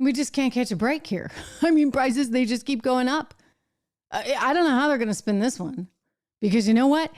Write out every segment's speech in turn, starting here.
We just can't catch a break here. I mean, prices, they just keep going up. I don't know how they're going to spin this one because you know what?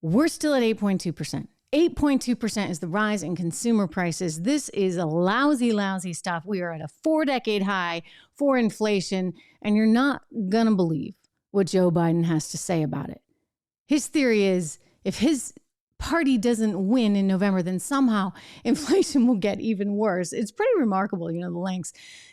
We're still at 8.2%. 8.2% is the rise in consumer prices. This is a lousy, lousy stuff. We are at a 4-decade high for inflation, and you're not going to believe what Joe Biden has to say about it. His theory is if his party doesn't win in November, then somehow inflation will get even worse. It's pretty remarkable, the lengths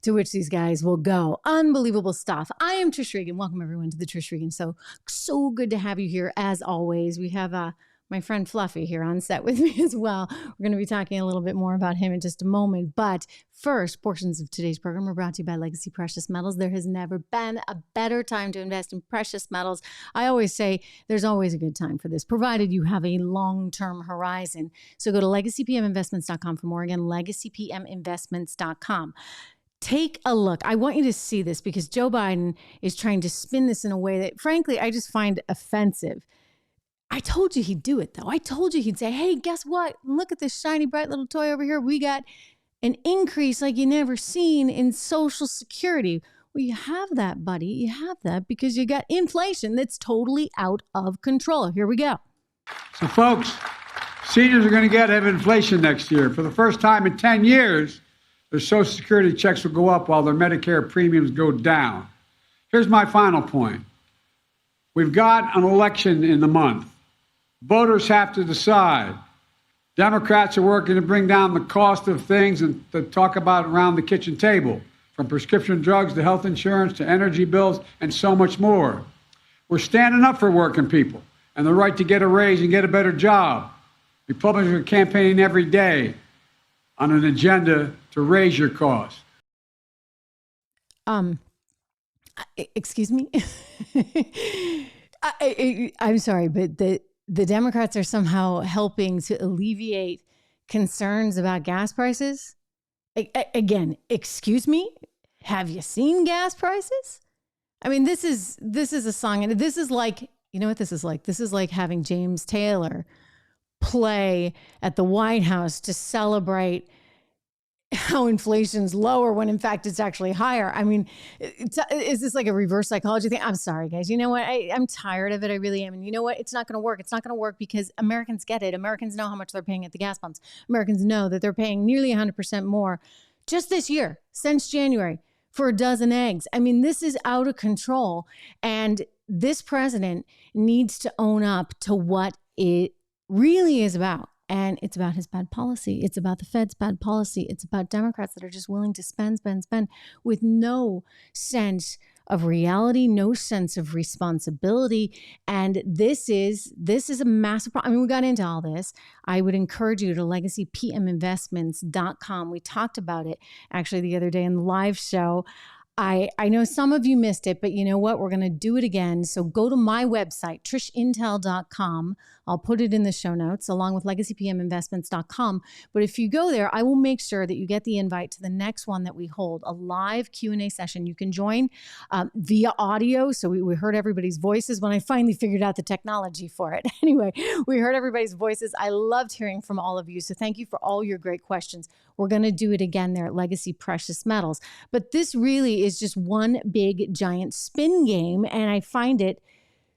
to which these guys will go. Unbelievable stuff. I am Trish Regan. Welcome everyone to the Trish Regan. So good to have you here as always. We have my friend Fluffy here on set with me as well. We're going to be talking a little bit more about him in just a moment. But first, portions of today's program are brought to you by Legacy Precious Metals. There has never been a better time to invest in precious metals. I always say there's always a good time for this, provided you have a long-term horizon. So go to legacypminvestments.com for more. Again, legacypminvestments.com. Take a look. I want you to see this because Joe Biden is trying to spin this in a way that, frankly, I just find offensive. I told you he'd do it, though. I told you he'd say, hey, guess what? Look at this shiny, bright little toy over here. We got an increase like you never seen in Social Security. Well, you have that, buddy. You have that because you got inflation that's totally out of control. Here we go. So, folks, seniors are going to have inflation next year. For the first time in 10 years, their Social Security checks will go up while their Medicare premiums go down. Here's my final point. We've got an election in the month. Voters have to decide. Democrats are working to bring down the cost of things and to talk about around the kitchen table, from prescription drugs to health insurance to energy bills and so much more. We're standing up for working people and the right to get a raise and get a better job. Republicans are campaigning every day on an agenda to raise your costs. Excuse me? I'm sorry, but the Democrats are somehow helping to alleviate concerns about gas prices. Again, excuse me? Have you seen gas prices? I mean, this is a song, and this is like, you know what this is like? This is like having James Taylor play at the White House to celebrate how inflation's lower when in fact it's actually higher. I mean, is this like a reverse psychology thing? I'm sorry, guys. You know what? I'm tired of it. I really am. And you know what? It's not going to work. It's not going to work because Americans get it. Americans know how much they're paying at the gas pumps. Americans know that they're paying nearly 100% more just this year, since January, for a dozen eggs. I mean, this is out of control. And this president needs to own up to what it really is about. And it's about his bad policy. It's about the Fed's bad policy. It's about Democrats that are just willing to spend with no sense of reality, no sense of responsibility. And this is a massive problem. I mean, we got into all this. I would encourage you to legacypminvestments.com. We talked about it actually the other day in the live show. I know some of you missed it, but you know what? We're going to do it again. So go to my website, trishintel.com. I'll put it in the show notes along with legacypminvestments.com. But if you go there, I will make sure that you get the invite to the next one that we hold, a live Q&A session. You can join via audio. So we heard everybody's voices when I finally figured out the technology for it. Anyway, we heard everybody's voices. I loved hearing from all of you. So thank you for all your great questions. We're going to do it again there at Legacy Precious Metals. But this really is just one big giant spin game. And I find it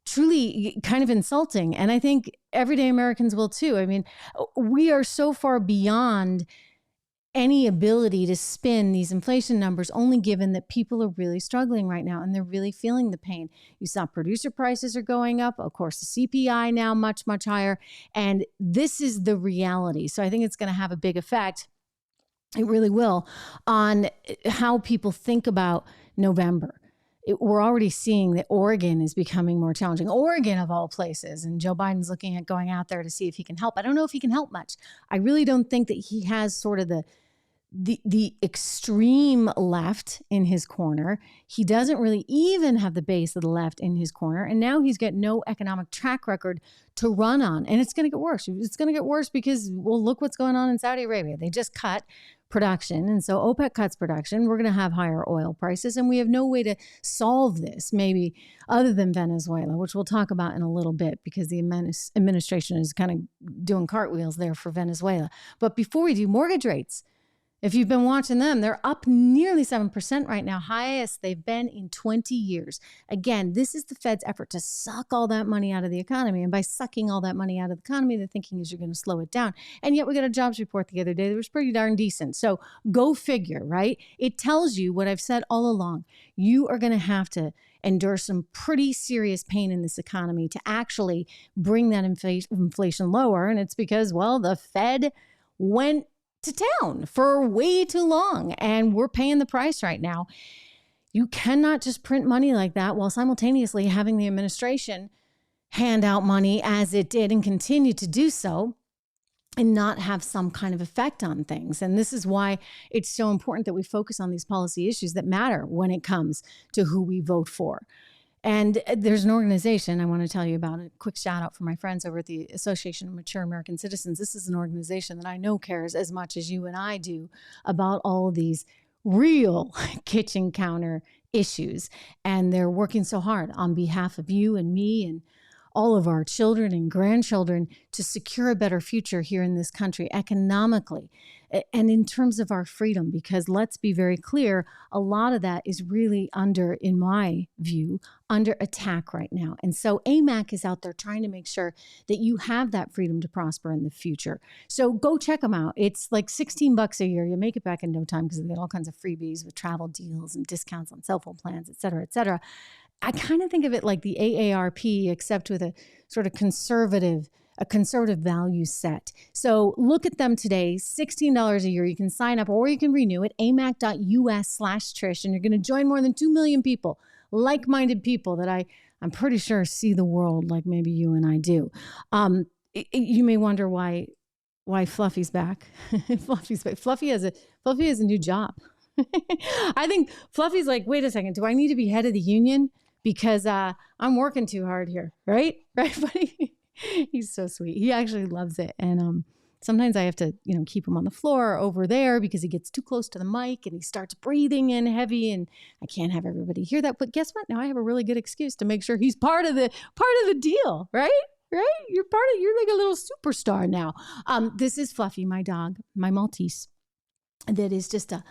truly kind of insulting. And I think everyday Americans will too. I mean, we are so far beyond any ability to spin these inflation numbers, only given that people are really struggling right now and they're really feeling the pain. You saw producer prices are going up. Of course, the CPI now much, much higher. And this is the reality. So I think it's going to have a big effect. It really will on how people think about November. We're already seeing that Oregon is becoming more challenging. Oregon, of all places. And Joe Biden's looking at going out there to see if he can help. I don't know if he can help much. I really don't think that he has sort of the extreme left in his corner. He doesn't really even have the base of the left in his corner. And now he's got no economic track record to run on. And it's going to get worse. It's going to get worse because, well, look what's going on in Saudi Arabia. They just cut production. And so OPEC cuts production. We're going to have higher oil prices. And we have no way to solve this, maybe other than Venezuela, which we'll talk about in a little bit because the administration is kind of doing cartwheels there for Venezuela. But before we do, mortgage rates. If you've been watching them, they're up nearly 7% right now, highest they've been in 20 years. Again, this is the Fed's effort to suck all that money out of the economy. And by sucking all that money out of the economy, the thinking is you're going to slow it down. And yet we got a jobs report the other day that was pretty darn decent. So go figure, right? It tells you what I've said all along. You are going to have to endure some pretty serious pain in this economy to actually bring that inflation lower. And it's because, well, the Fed went to town for way too long, and we're paying the price right now. You cannot just print money like that while simultaneously having the administration hand out money as it did and continue to do so and not have some kind of effect on things. And this is why it's so important that we focus on these policy issues that matter when it comes to who we vote for. And there's an organization I want to tell you about, a quick shout out for my friends over at the Association of Mature American Citizens. This is an organization that I know cares as much as you and I do about all of these real kitchen counter issues. And they're working so hard on behalf of you and me and all of our children and grandchildren to secure a better future here in this country economically and in terms of our freedom, because let's be very clear, a lot of that is really in my view, under attack right now. And so AMAC is out there trying to make sure that you have that freedom to prosper in the future. So go check them out. It's like $16 a year. You make it back in no time because they get all kinds of freebies with travel deals and discounts on cell phone plans, et cetera, et cetera. I kind of think of it like the AARP, except with a sort of conservative value set. So look at them today, $16 a year. You can sign up or you can renew it, amac.us/Trish, and you're going to join more than 2 million people, like-minded people that I'm pretty sure see the world like maybe you and I do. You may wonder why Fluffy's back. Fluffy's back. Fluffy has a new job. I think Fluffy's like, wait a second, do I need to be head of the union? Because I'm working too hard here, right? Right, buddy? He's so sweet. He actually loves it. And sometimes I have to, keep him on the floor over there because he gets too close to the mic and he starts breathing in heavy and I can't have everybody hear that. But guess what? Now I have a really good excuse to make sure he's part of the deal, right? Right? You're like a little superstar now. This is Fluffy, my dog, my Maltese, that is just a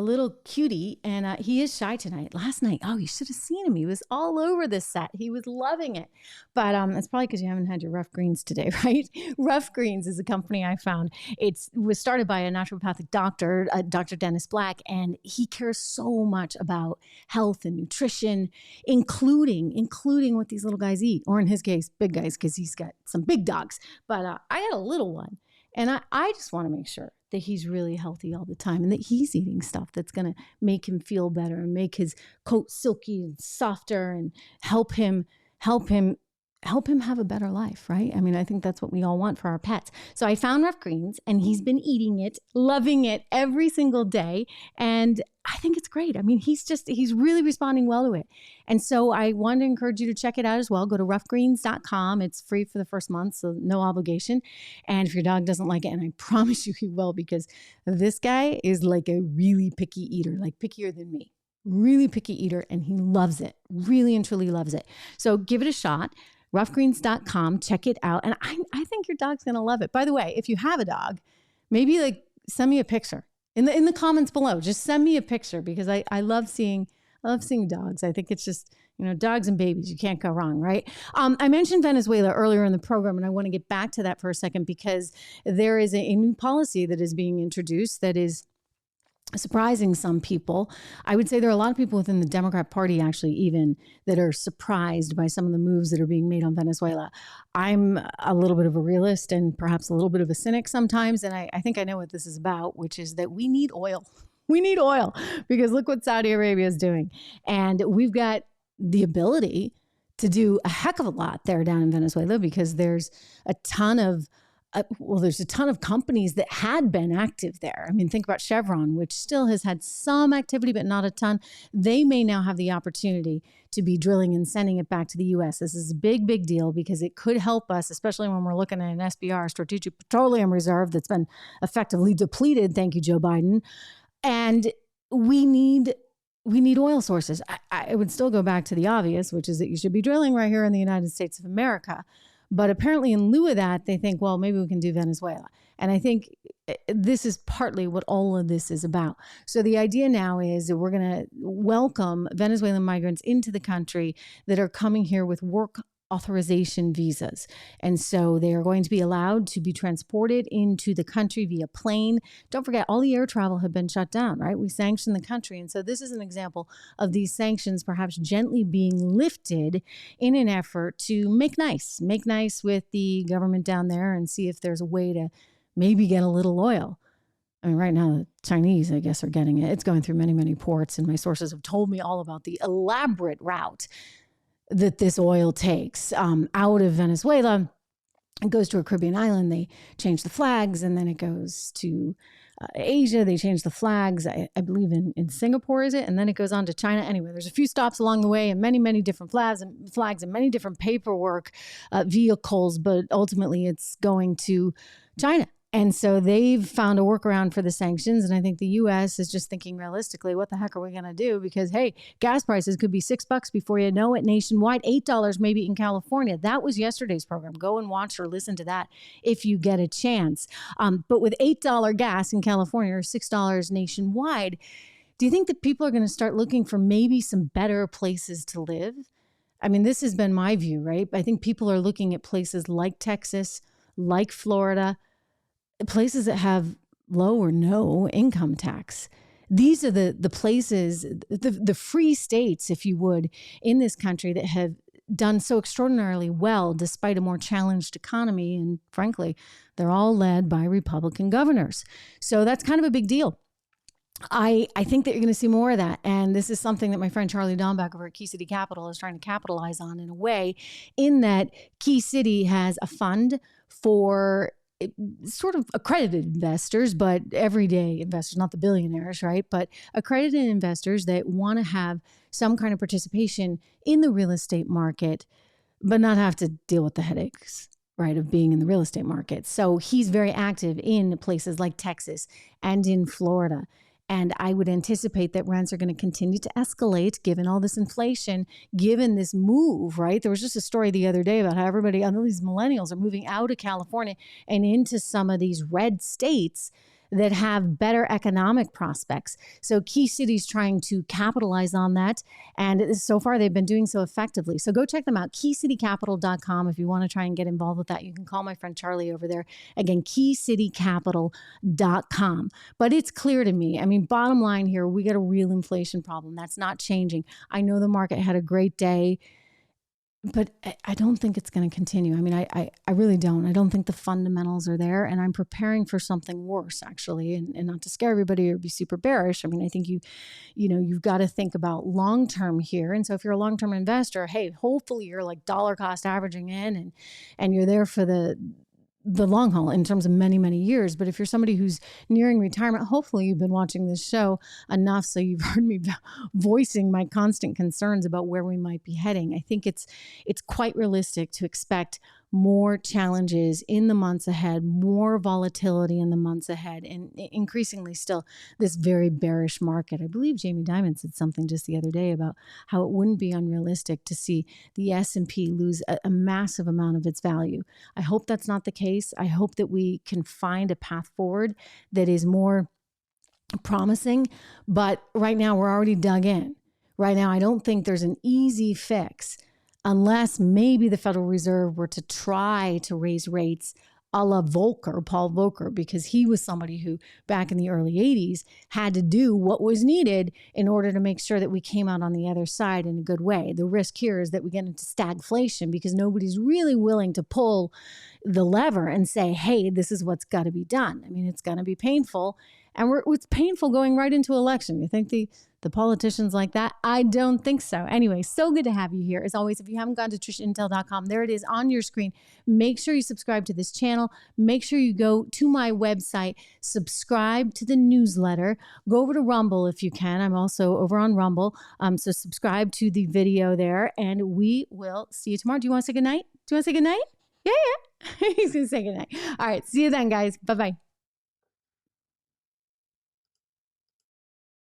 little cutie, and he is shy tonight. Last night, you should have seen him. He was all over this set. He was loving it. But it's probably because you haven't had your Rough Greens today, right? Rough Greens is a company I found. It was started by a naturopathic doctor, Dr. Dennis Black, and he cares so much about health and nutrition, including what these little guys eat, or in his case, big guys, because he's got some big dogs. But I had a little one, and I just want to make sure that he's really healthy all the time and that he's eating stuff that's going to make him feel better and make his coat silky and softer and help him have a better life, right? I mean, I think that's what we all want for our pets. So I found Rough Greens and he's been eating it, loving it every single day. And I think it's great. I mean, he's really responding well to it. And so I want to encourage you to check it out as well. Go to roughgreens.com. It's free for the first month, so no obligation. And if your dog doesn't like it, and I promise you he will, because this guy is like a really picky eater, like pickier than me. Really picky eater, and he loves it. Really and truly loves it. So give it a shot. Roughgreens.com. Check it out. And I think your dog's going to love it. By the way, if you have a dog, maybe send me a picture in the comments below. Just send me a picture because I love seeing dogs. I think it's just, dogs and babies, you can't go wrong, right? I mentioned Venezuela earlier in the program, and I want to get back to that for a second because there is a new policy that is being introduced that is surprising some people. I would say there are a lot of people within the Democrat Party actually even that are surprised by some of the moves that are being made on Venezuela. I'm a little bit of a realist and perhaps a little bit of a cynic sometimes. And I think I know what this is about, which is that we need oil. We need oil because look what Saudi Arabia is doing. And we've got the ability to do a heck of a lot there down in Venezuela because there's a ton of companies that had been active there. I mean, think about Chevron, which still has had some activity, but not a ton. They may now have the opportunity to be drilling and sending it back to the U.S. This is a big, big deal because it could help us, especially when we're looking at an SPR, Strategic Petroleum Reserve, that's been effectively depleted. Thank you, Joe Biden. And we need oil sources. I would still go back to the obvious, which is that you should be drilling right here in the United States of America. But apparently in lieu of that, they think, well, maybe we can do Venezuela. And I think this is partly what all of this is about. So the idea now is that we're going to welcome Venezuelan migrants into the country that are coming here with work authorization visas. And so they are going to be allowed to be transported into the country via plane. Don't forget, all the air travel had been shut down, right? We sanctioned the country. And so this is an example of these sanctions perhaps gently being lifted in an effort to make nice with the government down there and see if there's a way to maybe get a little oil. I mean, right now, the Chinese, I guess, are getting it. It's going through many, many ports. And my sources have told me all about the elaborate route that this oil takes out of Venezuela. It goes to a Caribbean island. They change the flags, and then it goes to Asia. They change the flags, I believe in Singapore, is it? And then it goes on to China. Anyway, there's a few stops along the way and many, many different flags and many different paperwork vehicles, but ultimately it's going to China. And so they've found a workaround for the sanctions. And I think the U.S. is just thinking realistically, what the heck are we going to do? Because, hey, gas prices could be $6 before you know it nationwide, $8 maybe in California. That was yesterday's program. Go and watch or listen to that if you get a chance. But with $8 gas in California or $6 nationwide, do you think that people are going to start looking for maybe some better places to live? I mean, this has been my view, right? I think people are looking at places like Texas, like Florida, places that have low or no income tax. These are the places, the free states, if you would, in this country that have done so extraordinarily well despite a more challenged economy. And frankly, they're all led by Republican governors. So that's kind of a big deal. I think that you're going to see more of that. And this is something that my friend Charlie Dombeck over at Key City Capital is trying to capitalize on in a way, in that Key City has a fund for sort of accredited investors, but everyday investors, not the billionaires, right? But accredited investors that want to have some kind of participation in the real estate market, but not have to deal with the headaches, right, of being in the real estate market. So he's very active in places like Texas and in Florida. And I would anticipate that rents are going to continue to escalate given all this inflation, given this move, right? There was just a story the other day about how everybody, all these millennials are moving out of California and into some of these red states that have better economic prospects. So Key City's trying to capitalize on that. And so far, they've been doing so effectively. So go check them out, keycitycapital.com. If you want to try and get involved with that, you can call my friend Charlie over there. Again, keycitycapital.com. But it's clear to me, I mean, bottom line here, we got a real inflation problem. That's not changing. I know the market had a great day, but I don't think it's going to continue. I mean, I really don't. I don't think the fundamentals are there, and I'm preparing for something worse, actually, and not to scare everybody or be super bearish. I mean, I think you've got to think about long-term here. And so if you're a long-term investor, hey, hopefully you're like dollar cost averaging in and you're there for the long haul in terms of many, many years. But if you're somebody who's nearing retirement, hopefully you've been watching this show enough so you've heard me voicing my constant concerns about where we might be heading. I think it's quite realistic to expect more challenges in the months ahead, more volatility in the months ahead, and increasingly still this very bearish market. I believe Jamie Dimon said something just the other day about how it wouldn't be unrealistic to see the S&P lose a massive amount of its value. I hope that's not the case. I hope that we can find a path forward that is more promising, but right now we're already dug in. Right now, I don't think there's an easy fix unless maybe the Federal Reserve were to try to raise rates a la Volcker, Paul Volcker, because he was somebody who back in the early 80s had to do what was needed in order to make sure that we came out on the other side in a good way. The risk here is that we get into stagflation because nobody's really willing to pull the lever and say, hey, this is what's got to be done. I mean, it's going to be painful. And it's painful going right into election. You think the politicians like that? I don't think so. Anyway, so good to have you here. As always, if you haven't gone to trishintel.com, there it is on your screen. Make sure you subscribe to this channel. Make sure you go to my website, subscribe to the newsletter. Go over to Rumble if you can. I'm also over on Rumble. So subscribe to the video there, and we will see you tomorrow. Do you want to say goodnight? Yeah. He's going to say goodnight. All right. See you then, guys. Bye-bye.